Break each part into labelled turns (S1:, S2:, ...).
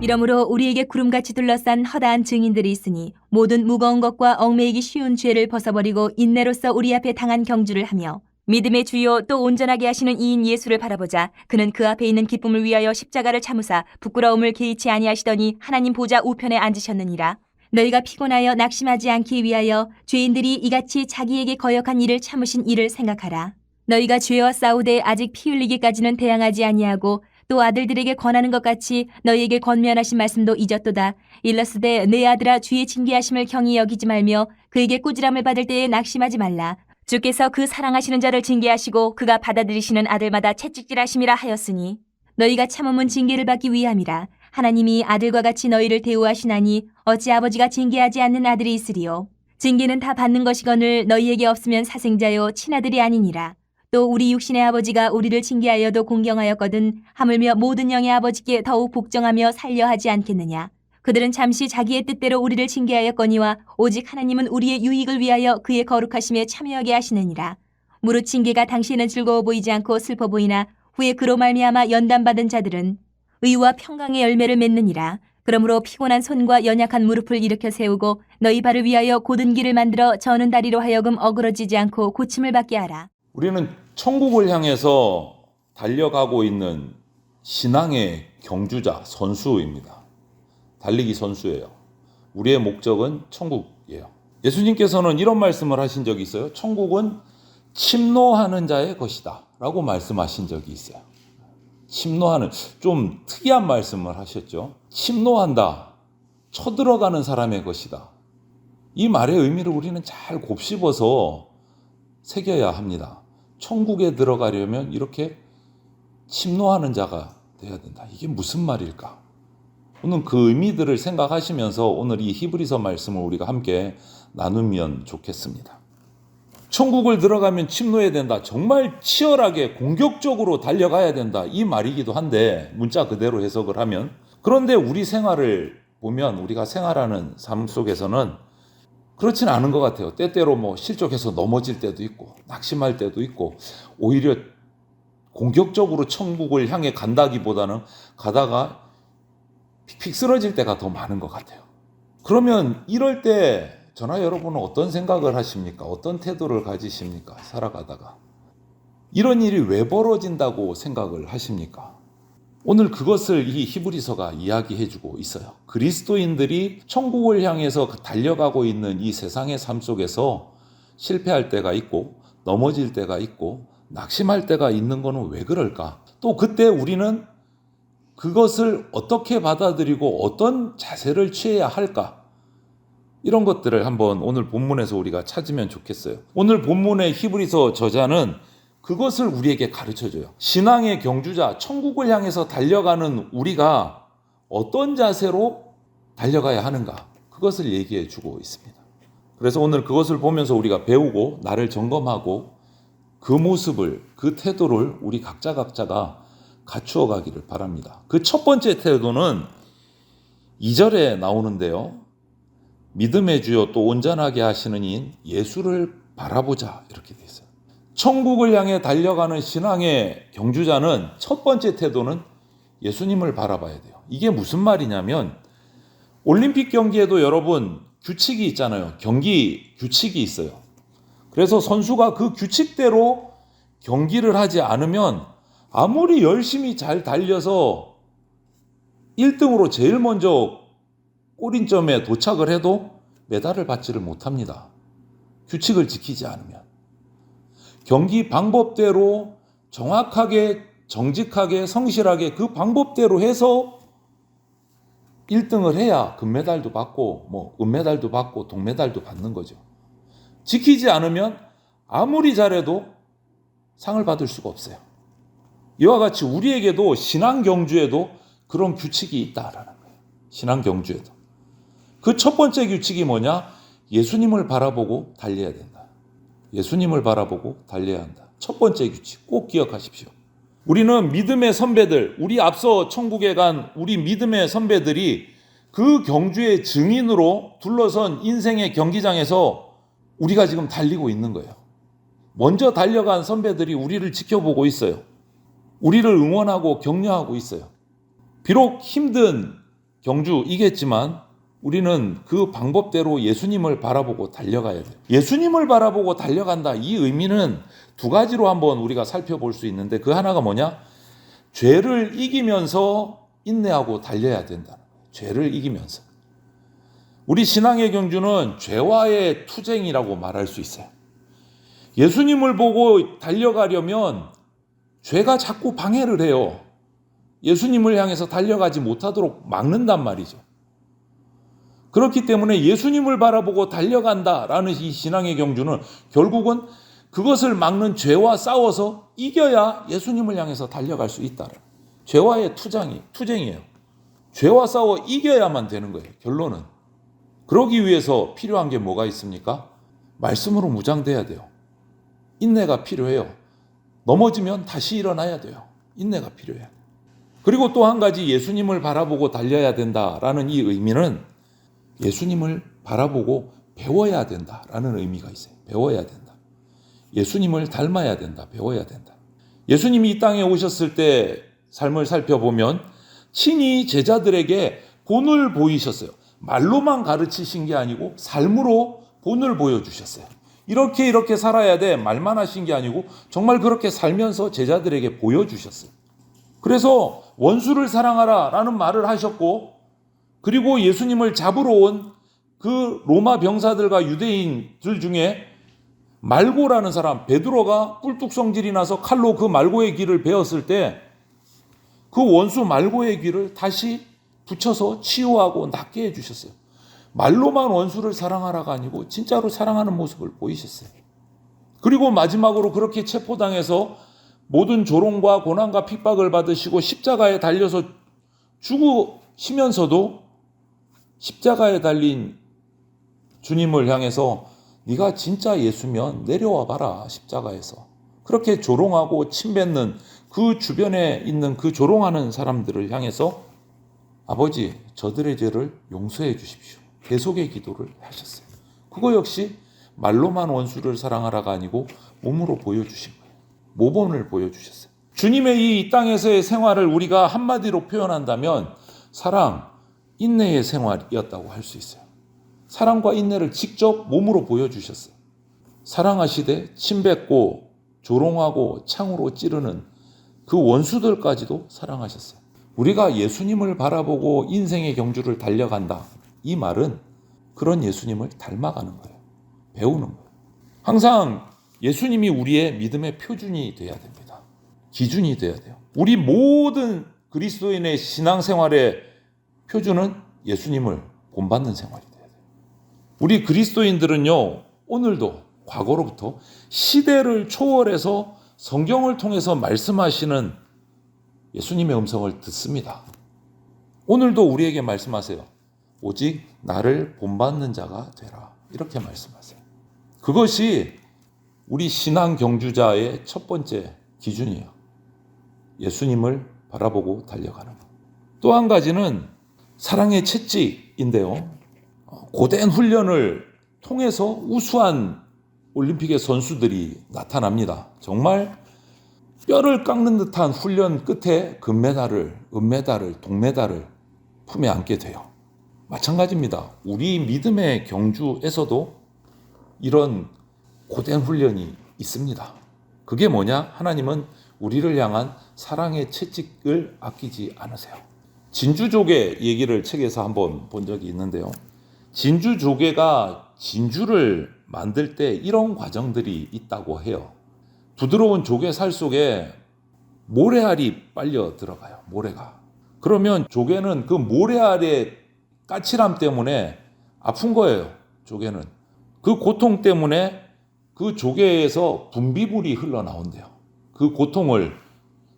S1: 이러므로 우리에게 구름같이 둘러싼 허다한 증인들이 있으니 모든 무거운 것과 얽매이기 쉬운 죄를 벗어버리고 인내로서 우리 앞에 당한 경주를 하며 믿음의 주요 또 온전하게 하시는 이인 예수를 바라보자. 그는 그 앞에 있는 기쁨을 위하여 십자가를 참으사 부끄러움을 개의치 아니하시더니 하나님 보좌 우편에 앉으셨느니라. 너희가 피곤하여 낙심하지 않기 위하여 죄인들이 이같이 자기에게 거역한 일을 참으신 이를 생각하라. 너희가 죄와 싸우되 아직 피 흘리기까지는 대항하지 아니하고 또 아들들에게 권하는 것 같이 너희에게 권면하신 말씀도 잊었도다. 일러스되 내 아들아 주의 징계하심을 경히 여기지 말며 그에게 꾸지람을 받을 때에 낙심하지 말라. 주께서 그 사랑하시는 자를 징계하시고 그가 받아들이시는 아들마다 채찍질하심이라 하였으니 너희가 참음은 징계를 받기 위함이라. 하나님이 아들과 같이 너희를 대우하시나니 어찌 아버지가 징계하지 않는 아들이 있으리요. 징계는 다 받는 것이거늘 너희에게 없으면 사생자요 친아들이 아니니라. 또 우리 육신의 아버지가 우리를 징계하여도 공경하였거든 하물며 모든 영의 아버지께 더욱 복종하며 살려하지 않겠느냐. 그들은 잠시 자기의 뜻대로 우리를 징계하였거니와 오직 하나님은 우리의 유익을 위하여 그의 거룩하심에 참여하게 하시느니라. 무릇 징계가 당시에는 즐거워 보이지 않고 슬퍼 보이나 후에 그로 말미암아 연단받은 자들은 의와 평강의 열매를 맺느니라. 그러므로 피곤한 손과 연약한 무릎을 일으켜 세우고 너희 발을 위하여 곧은 길을 만들어 저는 다리로 하여금 어그러지지 않고 고침을 받게 하라.
S2: 우리는 천국을 향해서 달려가고 있는 신앙의 경주자, 선수입니다. 달리기 선수예요. 우리의 목적은 천국이에요. 예수님께서는 이런 말씀을 하신 적이 있어요. 천국은 침노하는 자의 것이다 라고 말씀하신 적이 있어요. 침노하는, 좀 특이한 말씀을 하셨죠. 침노한다, 쳐들어가는 사람의 것이다. 이 말의 의미를 우리는 잘 곱씹어서 새겨야 합니다. 천국에 들어가려면 이렇게 침노하는 자가 돼야 된다. 이게 무슨 말일까? 오늘 그 의미들을 생각하시면서 오늘 이 히브리서 말씀을 우리가 함께 나누면 좋겠습니다. 천국을 들어가면 침노해야 된다. 정말 치열하게 공격적으로 달려가야 된다. 이 말이기도 한데 문자 그대로 해석을 하면, 그런데 우리 생활을 보면 우리가 생활하는 삶 속에서는 그렇진 않은 것 같아요. 때때로 실족해서 넘어질 때도 있고 낙심할 때도 있고 오히려 공격적으로 천국을 향해 간다기보다는 가다가 픽픽 쓰러질 때가 더 많은 것 같아요. 그러면 이럴 때 저나 여러분은 어떤 생각을 하십니까? 어떤 태도를 가지십니까? 살아가다가 이런 일이 왜 벌어진다고 생각을 하십니까? 오늘 그것을 이 히브리서가 이야기해주고 있어요. 그리스도인들이 천국을 향해서 달려가고 있는 이 세상의 삶 속에서 실패할 때가 있고 넘어질 때가 있고 낙심할 때가 있는 거는 왜 그럴까? 또 그때 우리는 그것을 어떻게 받아들이고 어떤 자세를 취해야 할까? 이런 것들을 한번 오늘 본문에서 우리가 찾으면 좋겠어요. 오늘 본문의 히브리서 저자는 그것을 우리에게 가르쳐줘요. 신앙의 경주자, 천국을 향해서 달려가는 우리가 어떤 자세로 달려가야 하는가, 그것을 얘기해 주고 있습니다. 그래서 오늘 그것을 보면서 우리가 배우고 나를 점검하고 그 모습을, 그 태도를 우리 각자가 갖추어 가기를 바랍니다. 그 첫 번째 태도는 2절에 나오는데요. 믿음의 주요 또 온전하게 하시는 이인 예수를 바라보자, 이렇게 되어 있어요. 천국을 향해 달려가는 신앙의 경주자는 첫 번째 태도는 예수님을 바라봐야 돼요. 이게 무슨 말이냐면 올림픽 경기에도 여러분 규칙이 있잖아요. 경기 규칙이 있어요. 그래서 선수가 그 규칙대로 경기를 하지 않으면 아무리 열심히 잘 달려서 1등으로 제일 먼저 골인점에 도착을 해도 메달을 받지를 못합니다. 규칙을 지키지 않으면. 경기 방법대로 정확하게, 정직하게, 성실하게 그 방법대로 해서 1등을 해야 금메달도 받고 은메달도 받고 동메달도 받는 거죠. 지키지 않으면 아무리 잘해도 상을 받을 수가 없어요. 이와 같이 우리에게도 신앙 경주에도 그런 규칙이 있다라는 거예요. 신앙 경주에도. 그 첫 번째 규칙이 뭐냐? 예수님을 바라보고 달려야 된다. 예수님을 바라보고 달려야 한다. 첫 번째 규칙 꼭 기억하십시오. 우리는 믿음의 선배들, 우리 앞서 천국에 간 우리 믿음의 선배들이 그 경주의 증인으로 둘러선 인생의 경기장에서 우리가 지금 달리고 있는 거예요. 먼저 달려간 선배들이 우리를 지켜보고 있어요. 우리를 응원하고 격려하고 있어요. 비록 힘든 경주 이겼지만 우리는 그 방법대로 예수님을 바라보고 달려가야 돼요. 예수님을 바라보고 달려간다. 이 의미는 두 가지로 한번 우리가 살펴볼 수 있는데, 그 하나가 뭐냐? 죄를 이기면서 인내하고 달려야 된다. 죄를 이기면서. 우리 신앙의 경주는 죄와의 투쟁이라고 말할 수 있어요. 예수님을 보고 달려가려면 죄가 자꾸 방해를 해요. 예수님을 향해서 달려가지 못하도록 막는단 말이죠. 그렇기 때문에 예수님을 바라보고 달려간다라는 이 신앙의 경주는 결국은 그것을 막는 죄와 싸워서 이겨야 예수님을 향해서 달려갈 수 있다. 죄와의 투쟁이에요. 죄와 싸워 이겨야만 되는 거예요. 결론은. 그러기 위해서 필요한 게 뭐가 있습니까? 말씀으로 무장돼야 돼요. 인내가 필요해요. 넘어지면 다시 일어나야 돼요. 인내가 필요해요. 그리고 또 한 가지 예수님을 바라보고 달려야 된다라는 이 의미는 예수님을 바라보고 배워야 된다라는 의미가 있어요. 배워야 된다. 예수님을 닮아야 된다. 배워야 된다. 예수님이 이 땅에 오셨을 때 삶을 살펴보면 친히 제자들에게 본을 보이셨어요. 말로만 가르치신 게 아니고 삶으로 본을 보여주셨어요. 이렇게 살아야 돼 말만 하신 게 아니고 정말 그렇게 살면서 제자들에게 보여주셨어요. 그래서 원수를 사랑하라 라는 말을 하셨고, 그리고 예수님을 잡으러 온 그 로마 병사들과 유대인들 중에 말고라는 사람, 베드로가 꿀뚝성질이 나서 칼로 그 말고의 귀를 베었을 때 그 원수 말고의 귀를 다시 붙여서 치유하고 낫게 해주셨어요. 말로만 원수를 사랑하라가 아니고 진짜로 사랑하는 모습을 보이셨어요. 그리고 마지막으로 그렇게 체포당해서 모든 조롱과 고난과 핍박을 받으시고 십자가에 달려서 죽으시면서도 십자가에 달린 주님을 향해서 네가 진짜 예수면 내려와 봐라 십자가에서. 그렇게 조롱하고 침뱉는 그 주변에 있는 그 조롱하는 사람들을 향해서 아버지 저들의 죄를 용서해 주십시오. 계속의 기도를 하셨어요. 그거 역시 말로만 원수를 사랑하라가 아니고 몸으로 보여주신 거예요. 모범을 보여주셨어요. 주님의 이 땅에서의 생활을 우리가 한마디로 표현한다면 사랑, 인내의 생활이었다고 할 수 있어요. 사랑과 인내를 직접 몸으로 보여주셨어요. 사랑하시되 침뱉고 조롱하고 창으로 찌르는 그 원수들까지도 사랑하셨어요. 우리가 예수님을 바라보고 인생의 경주를 달려간다. 이 말은 그런 예수님을 닮아가는 거예요. 배우는 거예요. 항상 예수님이 우리의 믿음의 표준이 돼야 됩니다. 기준이 돼야 돼요. 우리 모든 그리스도인의 신앙생활의 표준은 예수님을 본받는 생활이 돼야 돼요. 우리 그리스도인들은요, 오늘도 과거로부터 시대를 초월해서 성경을 통해서 말씀하시는 예수님의 음성을 듣습니다. 오늘도 우리에게 말씀하세요. 오직 나를 본받는 자가 되라. 이렇게 말씀하세요. 그것이 우리 신앙 경주자의 첫 번째 기준이에요. 예수님을 바라보고 달려가는 것. 또 한 가지는 사랑의 채찍인데요. 고된 훈련을 통해서 우수한 올림픽의 선수들이 나타납니다. 정말 뼈를 깎는 듯한 훈련 끝에 금메달을, 은메달을, 동메달을 품에 안게 돼요. 마찬가지입니다. 우리 믿음의 경주에서도 이런 고된 훈련이 있습니다. 그게 뭐냐? 하나님은 우리를 향한 사랑의 채찍을 아끼지 않으세요. 진주조개 얘기를 책에서 한번 본 적이 있는데요. 진주조개가 진주를 만들 때 이런 과정들이 있다고 해요. 부드러운 조개 살 속에 모래알이 빨려 들어가요. 모래가. 그러면 조개는 그 모래알의 까칠함 때문에 아픈 거예요. 조개는. 그 고통 때문에 그 조개에서 분비물이 흘러나온대요. 그 고통을,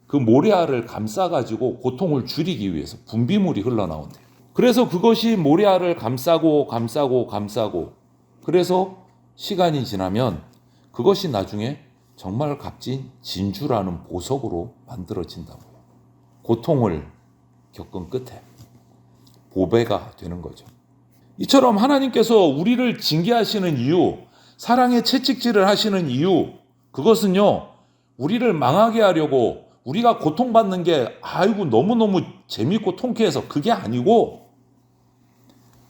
S2: 그 모래알을 감싸가지고 고통을 줄이기 위해서 분비물이 흘러나온대요. 그래서 그것이 모래알을 감싸고 그래서 시간이 지나면 그것이 나중에 정말 값진 진주라는 보석으로 만들어진다고요. 고통을 겪은 끝에 보배가 되는 거죠. 이처럼 하나님께서 우리를 징계하시는 이유, 사랑의 채찍질을 하시는 이유, 그것은요, 우리를 망하게 하려고 우리가 고통받는 게 아이고 너무너무 재밌고 통쾌해서 그게 아니고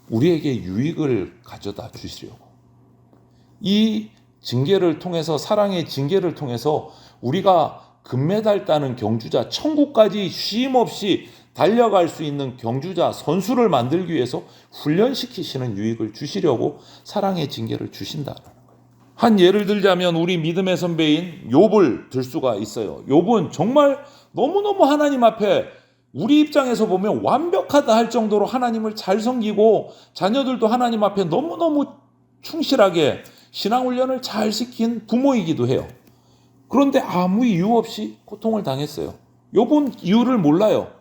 S2: 우리에게 유익을 가져다 주시려고. 이 징계를 통해서, 사랑의 징계를 통해서 우리가 금메달 따는 경주자, 천국까지 쉼 없이 달려갈 수 있는 경주자, 선수를 만들기 위해서 훈련시키시는 유익을 주시려고 사랑의 징계를 주신다는 거예요. 한 예를 들자면 우리 믿음의 선배인 욥을 들 수가 있어요. 욥은 정말 너무너무 하나님 앞에 우리 입장에서 보면 완벽하다 할 정도로 하나님을 잘 섬기고 자녀들도 하나님 앞에 너무너무 충실하게 신앙훈련을 잘 시킨 부모이기도 해요. 그런데 아무 이유 없이 고통을 당했어요. 욥은 이유를 몰라요.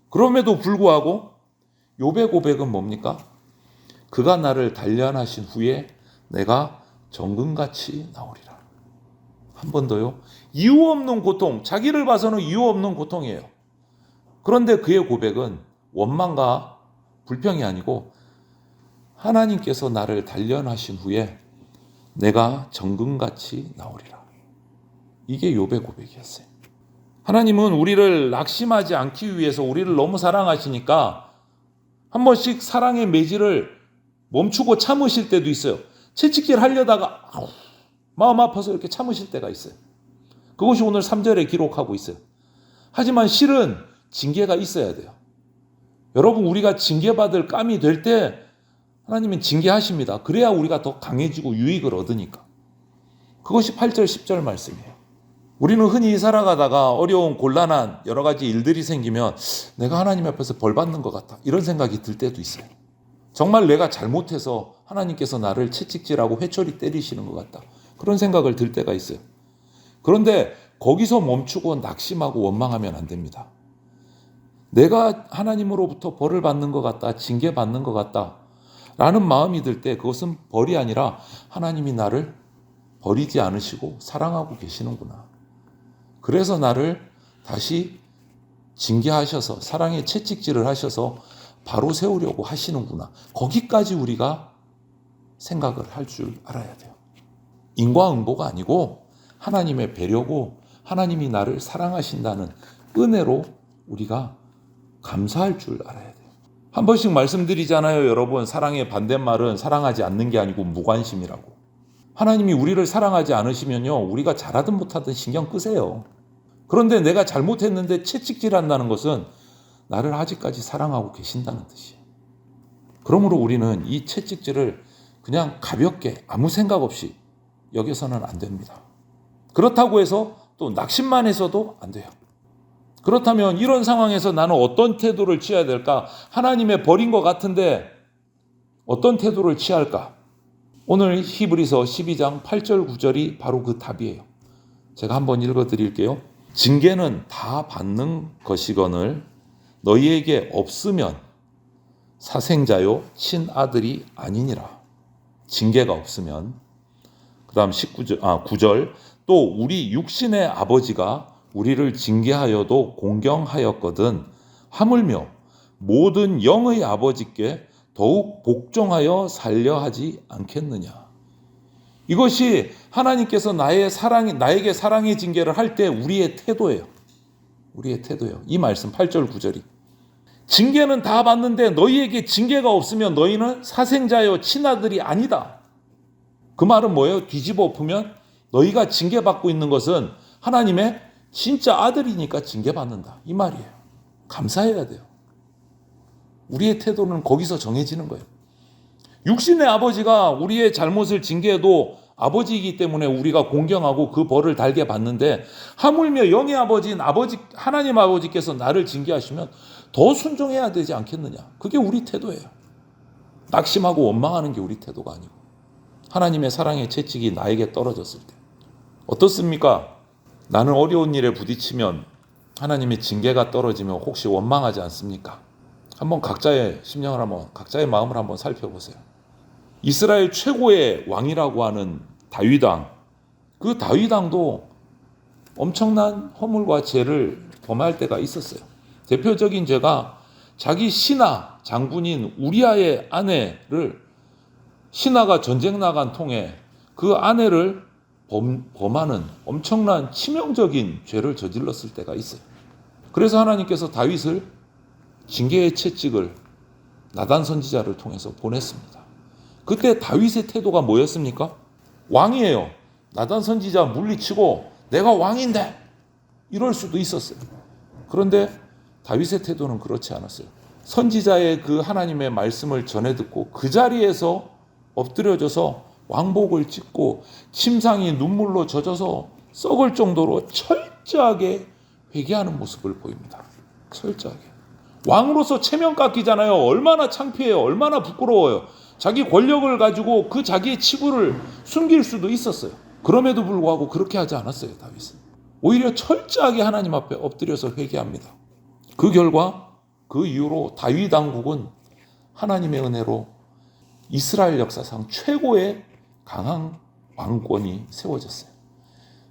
S2: 그럼에도 불구하고 욥의 고백은 뭡니까? 그가 나를 단련하신 후에 내가 정금같이 나오리라. 한 번 더요. 이유 없는 고통, 자기를 봐서는 이유 없는 고통이에요. 그런데 그의 고백은 원망과 불평이 아니고 하나님께서 나를 단련하신 후에 내가 정금같이 나오리라. 이게 욥의 고백이었어요. 하나님은 우리를 낙심하지 않기 위해서 우리를 너무 사랑하시니까 한 번씩 사랑의 매질을 멈추고 참으실 때도 있어요. 채찍질 하려다가 마음 아파서 이렇게 참으실 때가 있어요. 그것이 오늘 3절에 기록하고 있어요. 하지만 실은 징계가 있어야 돼요. 여러분, 우리가 징계받을 감이 될 때 하나님은 징계하십니다. 그래야 우리가 더 강해지고 유익을 얻으니까. 그것이 8절 10절 말씀이에요. 우리는 흔히 살아가다가 어려운 곤란한 여러 가지 일들이 생기면 내가 하나님 앞에서 벌 받는 것 같다, 이런 생각이 들 때도 있어요. 정말 내가 잘못해서 하나님께서 나를 채찍질하고 회초리 때리시는 것 같다, 그런 생각을 들 때가 있어요. 그런데 거기서 멈추고 낙심하고 원망하면 안 됩니다. 내가 하나님으로부터 벌을 받는 것 같다, 징계받는 것 같다 라는 마음이 들 때 그것은 벌이 아니라 하나님이 나를 버리지 않으시고 사랑하고 계시는구나. 그래서 나를 다시 징계하셔서 사랑의 채찍질을 하셔서 바로 세우려고 하시는구나. 거기까지 우리가 생각을 할 줄 알아야 돼요. 인과응보가 아니고 하나님의 배려고 하나님이 나를 사랑하신다는 은혜로 우리가 감사할 줄 알아야 돼요. 한 번씩 말씀드리잖아요, 여러분. 사랑의 반대말은 사랑하지 않는 게 아니고 무관심이라고. 하나님이 우리를 사랑하지 않으시면요, 우리가 잘하든 못하든 신경 끄세요. 그런데 내가 잘못했는데 채찍질한다는 것은 나를 아직까지 사랑하고 계신다는 뜻이에요. 그러므로 우리는 이 채찍질을 그냥 가볍게 아무 생각 없이 여겨서는 안 됩니다. 그렇다고 해서 또 낙심만 해서도 안 돼요. 그렇다면 이런 상황에서 나는 어떤 태도를 취해야 될까? 하나님의 벌인 것 같은데 어떤 태도를 취할까? 오늘 히브리서 12장 8절 9절이 바로 그 답이에요. 제가 한번 읽어드릴게요. 징계는 다 받는 것이거늘 너희에게 없으면 사생자요 친아들이 아니니라. 징계가 없으면. 그 다음 9절 또 우리 육신의 아버지가 우리를 징계하여도 공경하였거든 하물며 모든 영의 아버지께 더욱 복종하여 살려 하지 않겠느냐. 이것이 하나님께서 나에게 사랑의 징계를 할 때 우리의 태도예요. 우리의 태도예요. 이 말씀 8절 9절이. 징계는 다 받는데 너희에게 징계가 없으면 너희는 사생자여 친아들이 아니다. 그 말은 뭐예요? 뒤집어 엎으면 너희가 징계받고 있는 것은 하나님의 진짜 아들이니까 징계받는다, 이 말이에요. 감사해야 돼요. 우리의 태도는 거기서 정해지는 거예요. 육신의 아버지가 우리의 잘못을 징계해도 아버지이기 때문에 우리가 공경하고 그 벌을 달게 받는데 하물며 영의 아버지인 하나님 아버지께서 나를 징계하시면 더 순종해야 되지 않겠느냐. 그게 우리 태도예요. 낙심하고 원망하는 게 우리 태도가 아니고 하나님의 사랑의 채찍이 나에게 떨어졌을 때 어떻습니까? 나는 어려운 일에 부딪히면 하나님의 징계가 떨어지면 혹시 원망하지 않습니까? 한번 각자의 마음을 한번 살펴보세요. 이스라엘 최고의 왕이라고 하는 다윗 왕, 그 다윗 왕도 엄청난 허물과 죄를 범할 때가 있었어요. 대표적인 죄가 자기 신하 장군인 우리아의 아내를, 신하가 전쟁 나간 통에 그 아내를 범하는 엄청난 치명적인 죄를 저질렀을 때가 있어요. 그래서 하나님께서 다윗을 징계의 채찍을 나단 선지자를 통해서 보냈습니다. 그때 다윗의 태도가 뭐였습니까? 왕이에요. 나단 선지자 물리치고 내가 왕인데 이럴 수도 있었어요. 그런데 다윗의 태도는 그렇지 않았어요. 선지자의 그 하나님의 말씀을 전해 듣고 그 자리에서 엎드려져서 왕복을 찢고 침상이 눈물로 젖어서 썩을 정도로 철저하게 회개하는 모습을 보입니다. 철저하게. 왕으로서 체면 깎이잖아요. 얼마나 창피해요. 얼마나 부끄러워요. 자기 권력을 가지고 그 자기의 치부를 숨길 수도 있었어요. 그럼에도 불구하고 그렇게 하지 않았어요. 다윗은. 오히려 철저하게 하나님 앞에 엎드려서 회개합니다. 그 결과 그 이후로 다윗 왕국은 하나님의 은혜로 이스라엘 역사상 최고의 강한 왕권이 세워졌어요.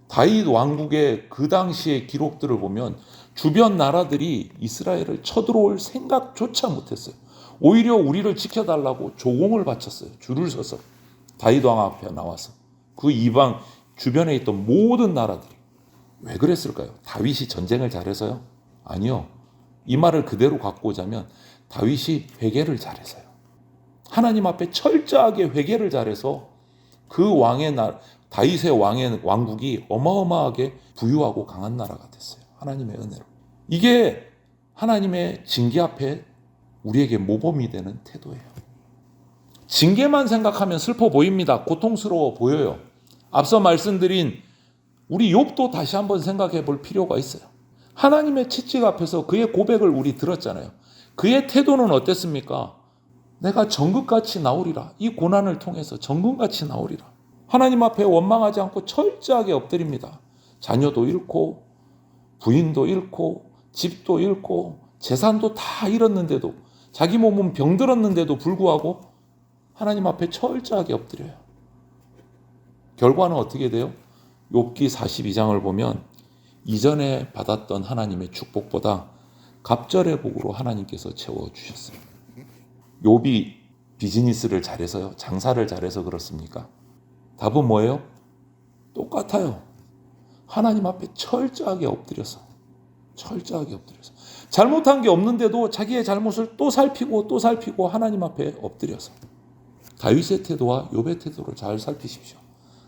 S2: 다윗 왕국의 그 당시의 기록들을 보면 주변 나라들이 이스라엘을 쳐들어올 생각조차 못했어요. 오히려 우리를 지켜달라고 조공을 바쳤어요. 줄을 서서 다윗 왕 앞에 나와서 그 이방 주변에 있던 모든 나라들이. 왜 그랬을까요? 다윗이 전쟁을 잘해서요? 아니요. 이 말을 그대로 갖고 오자면 다윗이 회개를 잘해서요. 하나님 앞에 철저하게 회개를 잘해서 그 다윗의 왕국이 어마어마하게 부유하고 강한 나라가 됐어요. 하나님의 은혜로. 이게 하나님의 징계 앞에 우리에게 모범이 되는 태도예요. 징계만 생각하면 슬퍼 보입니다. 고통스러워 보여요. 앞서 말씀드린 우리 욥도 다시 한번 생각해 볼 필요가 있어요. 하나님의 채찍 앞에서 그의 고백을 우리 들었잖아요. 그의 태도는 어땠습니까? 내가 정금같이 나오리라. 이 고난을 통해서 정금같이 나오리라. 하나님 앞에 원망하지 않고 철저하게 엎드립니다. 자녀도 잃고 부인도 잃고 집도 잃고 재산도 다 잃었는데도 자기 몸은 병들었는데도 불구하고 하나님 앞에 철저하게 엎드려요. 결과는 어떻게 돼요? 욥기 42장을 보면 이전에 받았던 하나님의 축복보다 갑절의 복으로 하나님께서 채워주셨어요. 욥이 비즈니스를 잘해서요? 장사를 잘해서 그렇습니까? 답은 뭐예요? 똑같아요. 하나님 앞에 철저하게 엎드려서 잘못한 게 없는데도 자기의 잘못을 또 살피고 하나님 앞에 엎드려서. 다윗의 태도와 욥의 태도를 잘 살피십시오.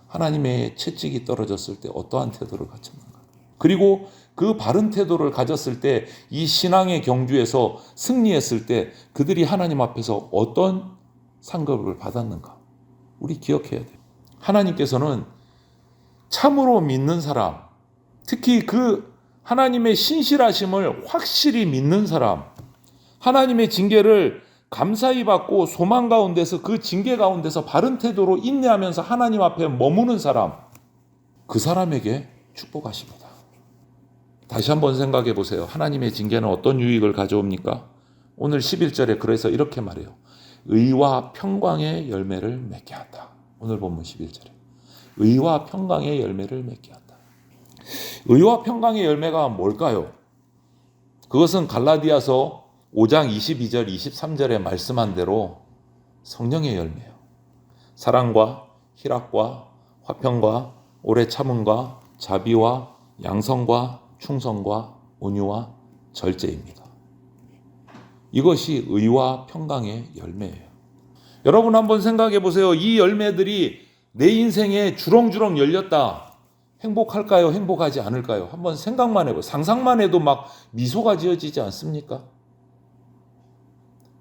S2: 하나님의 채찍이 떨어졌을 때 어떠한 태도를 갖췄는가. 그리고 그 바른 태도를 가졌을 때 이 신앙의 경주에서 승리했을 때 그들이 하나님 앞에서 어떤 상급을 받았는가. 우리 기억해야 돼요. 하나님께서는 참으로 믿는 사람, 특히 그 하나님의 신실하심을 확실히 믿는 사람, 하나님의 징계를 감사히 받고 소망 가운데서 그 징계 가운데서 바른 태도로 인내하면서 하나님 앞에 머무는 사람, 그 사람에게 축복하십니다. 다시 한번 생각해 보세요. 하나님의 징계는 어떤 유익을 가져옵니까? 오늘 11절에 그래서 이렇게 말해요. 의와 평강의 열매를 맺게 한다. 오늘 본문 11절에 의와 평강의 열매를 맺게 한다. 의와 평강의 열매가 뭘까요? 그것은 갈라디아서 5장 22절 23절에 말씀한 대로 성령의 열매예요. 사랑과 희락과 화평과 오래 참음과 자비와 양성과 충성과 온유와 절제입니다. 이것이 의와 평강의 열매예요. 여러분 한번 생각해 보세요. 이 열매들이 내 인생에 주렁주렁 열렸다. 행복할까요? 행복하지 않을까요? 한번 생각만 해보세요. 상상만 해도 막 미소가 지어지지 않습니까?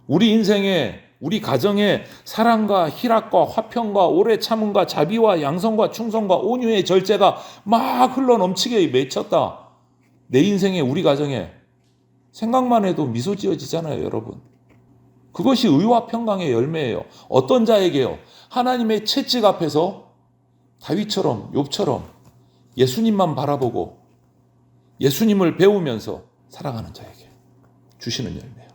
S2: 우리 인생에, 우리 가정에 사랑과 희락과 화평과 오래 참음과 자비와 양성과 충성과 온유의 절제가 막 흘러넘치게 맺혔다. 내 인생에, 우리 가정에 생각만 해도 미소 지어지잖아요, 여러분. 그것이 의와 평강의 열매예요. 어떤 자에게요? 하나님의 채찍 앞에서 다윗처럼, 욥처럼 예수님만 바라보고 예수님을 배우면서 살아가는 자에게 주시는 열매예요.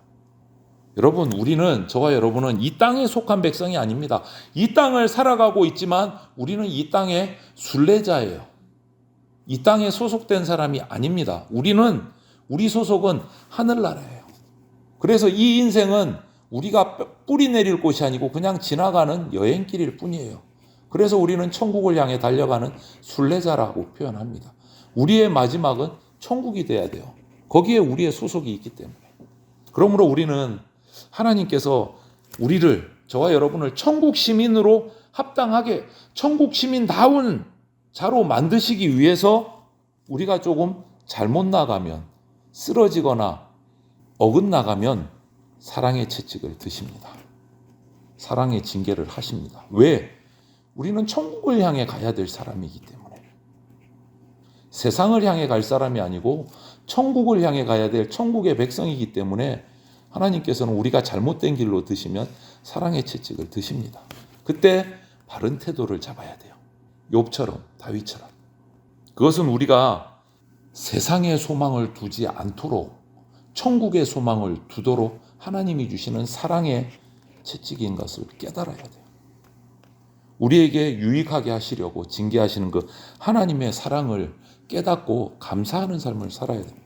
S2: 여러분, 우리는, 저와 여러분은 이 땅에 속한 백성이 아닙니다. 이 땅을 살아가고 있지만 우리는 이 땅의 순례자예요. 이 땅에 소속된 사람이 아닙니다. 우리 소속은 하늘나라예요. 그래서 이 인생은 우리가 뿌리 내릴 곳이 아니고 그냥 지나가는 여행길일 뿐이에요. 그래서 우리는 천국을 향해 달려가는 순례자라고 표현합니다. 우리의 마지막은 천국이 돼야 돼요. 거기에 우리의 소속이 있기 때문에. 그러므로 우리는 하나님께서 우리를, 저와 여러분을 천국 시민으로 합당하게 천국 시민다운 자로 만드시기 위해서 우리가 조금 잘못 나가면, 쓰러지거나 어긋나가면 사랑의 채찍을 드십니다. 사랑의 징계를 하십니다. 왜? 우리는 천국을 향해 가야 될 사람이기 때문에. 세상을 향해 갈 사람이 아니고 천국을 향해 가야 될 천국의 백성이기 때문에 하나님께서는 우리가 잘못된 길로 드시면 사랑의 채찍을 드십니다. 그때 바른 태도를 잡아야 돼요. 욥처럼, 다윗처럼. 그것은 우리가 세상의 소망을 두지 않도록 천국의 소망을 두도록 하나님이 주시는 사랑의 채찍인 것을 깨달아야 돼요. 우리에게 유익하게 하시려고 징계하시는 그 하나님의 사랑을 깨닫고 감사하는 삶을 살아야 됩니다.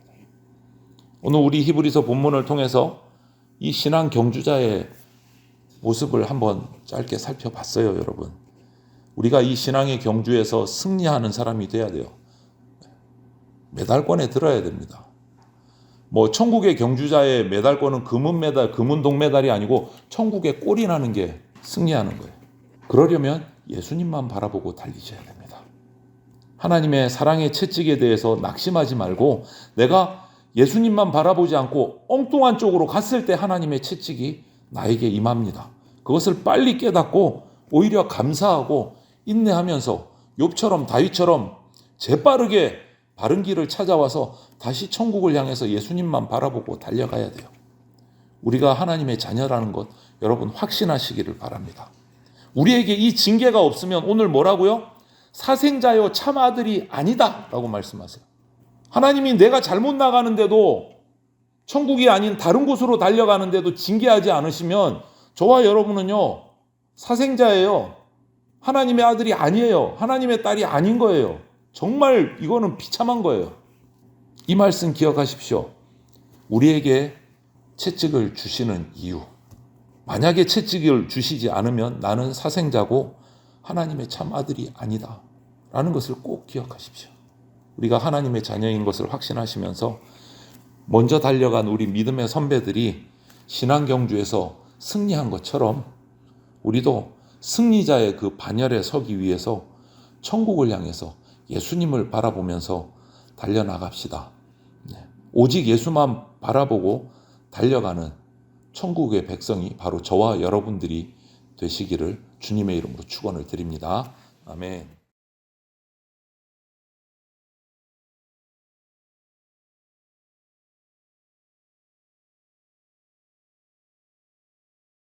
S2: 오늘 우리 히브리서 본문을 통해서 이 신앙 경주자의 모습을 한번 짧게 살펴봤어요, 여러분. 우리가 이 신앙의 경주에서 승리하는 사람이 돼야 돼요. 메달권에 들어야 됩니다. 뭐 천국의 경주자의 메달권은 금은 메달, 금은 동메달이 아니고 천국의 꼴이 나는 게 승리하는 거예요. 그러려면 예수님만 바라보고 달리셔야 됩니다. 하나님의 사랑의 채찍에 대해서 낙심하지 말고 내가 예수님만 바라보지 않고 엉뚱한 쪽으로 갔을 때 하나님의 채찍이 나에게 임합니다. 그것을 빨리 깨닫고 오히려 감사하고 인내하면서 욥처럼 다윗처럼 재빠르게 바른 길을 찾아와서 다시 천국을 향해서 예수님만 바라보고 달려가야 돼요. 우리가 하나님의 자녀라는 것 여러분 확신하시기를 바랍니다. 우리에게 이 징계가 없으면 오늘 뭐라고요? 사생자여 참 아들이 아니다 라고 말씀하세요. 하나님이 내가 잘못 나가는데도 천국이 아닌 다른 곳으로 달려가는데도 징계하지 않으시면 저와 여러분은요 사생자예요. 하나님의 아들이 아니에요. 하나님의 딸이 아닌 거예요. 정말 이거는 비참한 거예요. 이 말씀 기억하십시오. 우리에게 채찍을 주시는 이유, 만약에 채찍을 주시지 않으면 나는 사생자고 하나님의 참 아들이 아니다 라는 것을 꼭 기억하십시오. 우리가 하나님의 자녀인 것을 확신하시면서 먼저 달려간 우리 믿음의 선배들이 신앙경주에서 승리한 것처럼 우리도 승리자의 그 반열에 서기 위해서 천국을 향해서 예수님을 바라보면서 달려나갑시다. 오직 예수만 바라보고 달려가는 천국의 백성이 바로 저와 여러분들이 되시기를 주님의 이름으로 축원을 드립니다. 아멘.